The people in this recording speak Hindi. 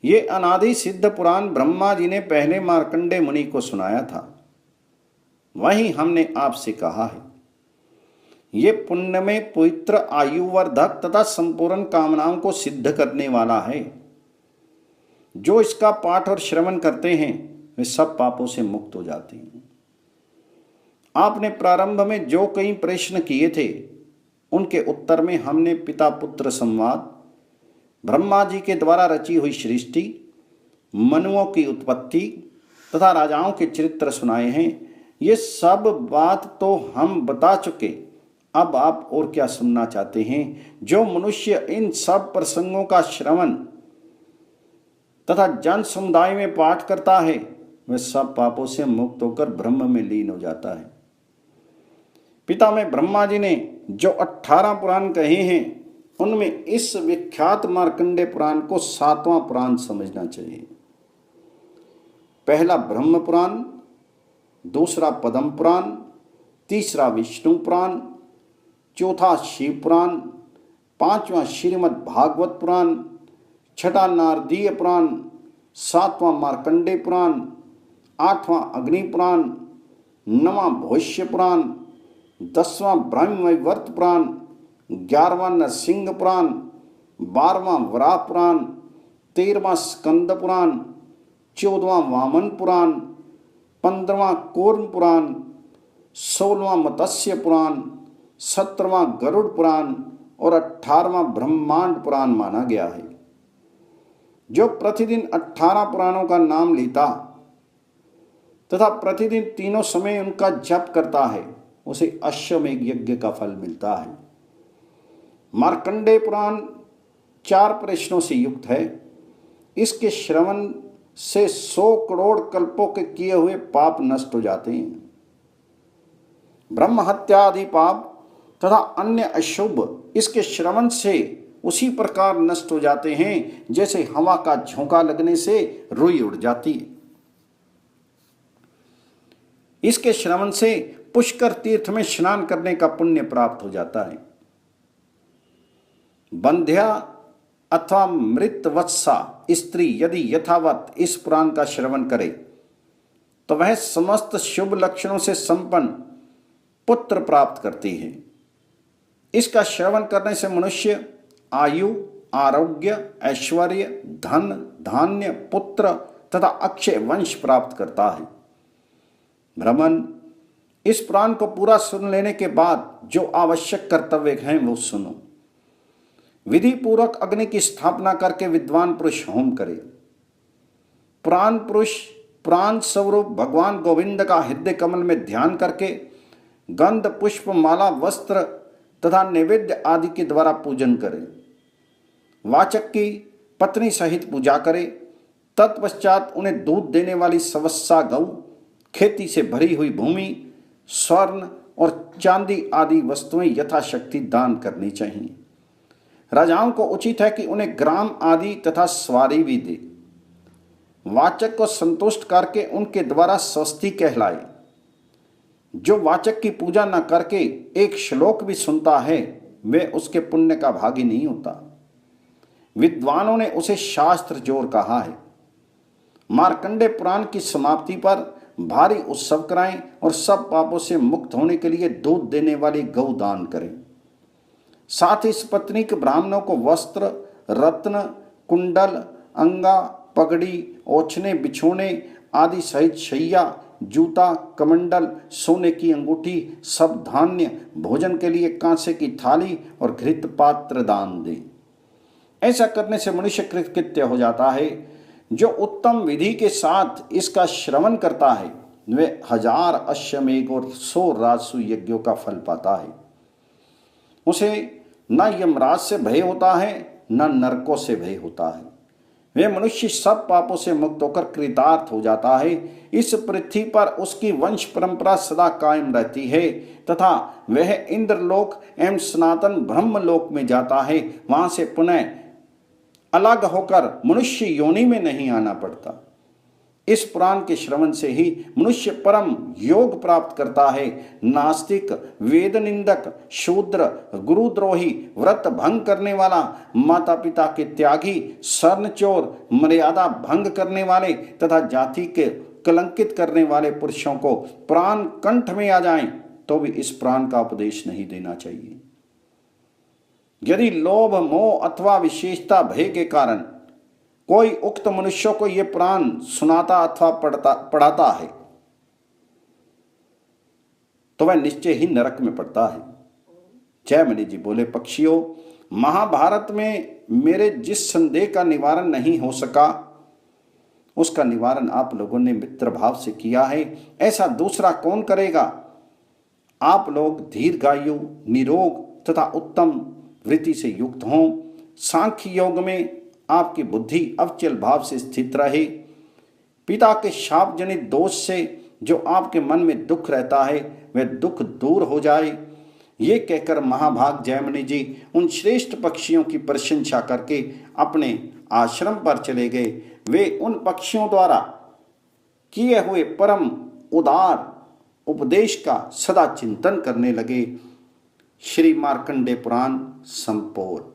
ये अनादि सिद्ध पुराण ब्रह्मा जी ने पहले मार्कंडेय मुनि को सुनाया था। वही हमने आपसे कहा है। ये पुण्य में पवित्र, आयुवर्धक तथा संपूर्ण कामनाओं को सिद्ध करने वाला है। जो इसका पाठ और श्रवण करते हैं वे सब पापों से मुक्त हो जाते हैं। आपने प्रारंभ में जो कई प्रश्न किए थे उनके उत्तर में हमने पिता पुत्र संवाद, ब्रह्मा जी के द्वारा रची हुई सृष्टि, मनुओं की उत्पत्ति तथा राजाओं के चरित्र सुनाए हैं। ये सब बात तो हम बता चुके। अब आप और क्या सुनना चाहते हैं? जो मनुष्य इन सब प्रसंगों का श्रवण तथा जन समुदाय में पाठ करता है वह सब पापों से मुक्त होकर ब्रह्म में लीन हो जाता है। पिता में ब्रह्मा जी ने जो 18 पुराण कहे हैं उनमें इस विख्यात मार्कंडेय पुराण को 7वां पुराण समझना चाहिए। पहला ब्रह्म पुराण, दूसरा पद्म पुराण, तीसरा विष्णु पुराण, चौथा शिव पुराण, पांचवां श्रीमद् भागवत पुराण, छठा नारदीय पुराण, सातवां मार्कंडेय पुराण, आठवां अग्नि पुराण, नवां भविष्य पुराण, 10वां ब्रह्मवैवर्त पुराण, 11वां नरसिंह पुराण, 12वां वराह पुराण, 13वां स्कंद पुराण, 14वां वामन पुराण, 15वां कूर्म पुराण, 16वां मत्स्य पुराण, 17वां गरुड़ पुराण और 18वां ब्रह्मांड पुराण माना गया है। जो प्रतिदिन 18 पुराणों का नाम लेता तथा प्रतिदिन तीनों समय उनका जप करता है उसे अश्वमेघ यज्ञ का फल मिलता है। मार्कंडेय पुराण 4 प्रश्नों से युक्त है। इसके श्रवण से 100 करोड़ कल्पों के किए हुए पाप नष्ट हो जाते हैं। ब्रह्म हत्या आदि पाप तथा अन्य अशुभ इसके श्रवण से उसी प्रकार नष्ट हो जाते हैं जैसे हवा का झोंका लगने से रुई उड़ जाती है। इसके श्रवण से पुष्कर तीर्थ में स्नान करने का पुण्य प्राप्त हो जाता है। बंध्या अथवा मृतवत्सा स्त्री यदि यथावत इस पुराण का श्रवण करे तो वह समस्त शुभ लक्षणों से संपन्न पुत्र प्राप्त करती है। इसका श्रवण करने से मनुष्य आयु, आरोग्य, ऐश्वर्य, धन, धान्य, पुत्र तथा अक्षय वंश प्राप्त करता है। ब्राह्मण, इस पुराण को पूरा सुन लेने के बाद जो आवश्यक कर्तव्य हैं वो सुनो। विधि पूर्वक अग्नि की स्थापना करके विद्वान पुरुष होम करे। पुराण पुरुष पुराण स्वरूप भगवान गोविंद का हृदय कमल में ध्यान करके गंध, पुष्प, माला, वस्त्र तथा नैवेद्य आदि के द्वारा पूजन करे। वाचक की पत्नी सहित पूजा करे। तत्पश्चात उन्हें दूध देने वाली सवस्सा गौ, खेती से भरी हुई भूमि, स्वर्ण और चांदी आदि वस्तुएं यथाशक्ति दान करनी चाहिए। राजाओं को उचित है कि उन्हें ग्राम आदि तथा सवारी भी दे। वाचक को संतुष्ट करके उनके द्वारा स्वस्ति कहलाए। जो वाचक की पूजा न करके एक श्लोक भी सुनता है वे उसके पुण्य का भागी नहीं होता। विद्वानों ने उसे शास्त्र जोर कहा है। मार्कंडेय पुराण की समाप्ति पर भारी उत्सव कराएं और सब पापों से मुक्त होने के लिए दूध देने वाली गौ दान करें। साथ ही पत्नीक ब्राह्मणों को वस्त्र, रत्न, कुंडल, अंगा, पगड़ी, ओछने, बिछोने आदि सहित शैया, जूता, कमंडल, सोने की अंगूठी, सब धान्य, भोजन के लिए कांसे की थाली और घृत पात्र दान दें। ऐसा करने से मनुष्य कृतकृत्य हो जाता है। जो उत्तम विधि के साथ इसका श्रवण करता है वे 1000 अश्वमेघ और 100 राजसूय यज्ञों का फल पाता है। उसे न यमराज से भय होता है न नरकों से भय होता है। वे मनुष्य सब पापों से मुक्त होकर कृतार्थ हो जाता है। इस पृथ्वी पर उसकी वंश परंपरा सदा कायम रहती है तथा वह इंद्रलोक एवं सनातन ब्रह्मलोक में जाता है। वहां से पुनः अलग होकर मनुष्य योनि में नहीं आना पड़ता। इस पुराण के श्रवण से ही मनुष्य परम योग प्राप्त करता है। नास्तिक, वेद निंदक, शूद्र, गुरुद्रोही, व्रत भंग करने वाला, माता पिता के त्यागी, स्वर्ण-चोर, मर्यादा भंग करने वाले तथा जाति के कलंकित करने वाले पुरुषों को प्राण कंठ में आ जाएं तो भी इस प्राण का उपदेश नहीं देना चाहिए। यदि लोभ, मोह अथवा विशेषता भय के कारण कोई उक्त मनुष्यों को ये पुराण सुनाता अथवा पढ़ाता है तो वह निश्चय ही नरक में पड़ता है। जयमुनि जी बोले, पक्षियों, महाभारत में मेरे जिस संदेह का निवारण नहीं हो सका उसका निवारण आप लोगों ने मित्र भाव से किया है, ऐसा दूसरा कौन करेगा। आप लोग दीर्घायु, निरोग तथा उत्तम वृत्ति से युक्त हों। सांख्य योग में आपकी बुद्धि अवचल भाव से स्थित रहे। पिता के शाप जनित दोष से जो आपके मन में दुख रहता है वह दुख दूर हो जाए। ये कहकर महाभाग जयमुनि जी उन श्रेष्ठ पक्षियों की प्रशंसा करके अपने आश्रम पर चले गए। वे उन पक्षियों द्वारा किए हुए परम उदार उपदेश का सदा चिंतन करने लगे। श्री मार्कंडेय पुराण संपूर्ण।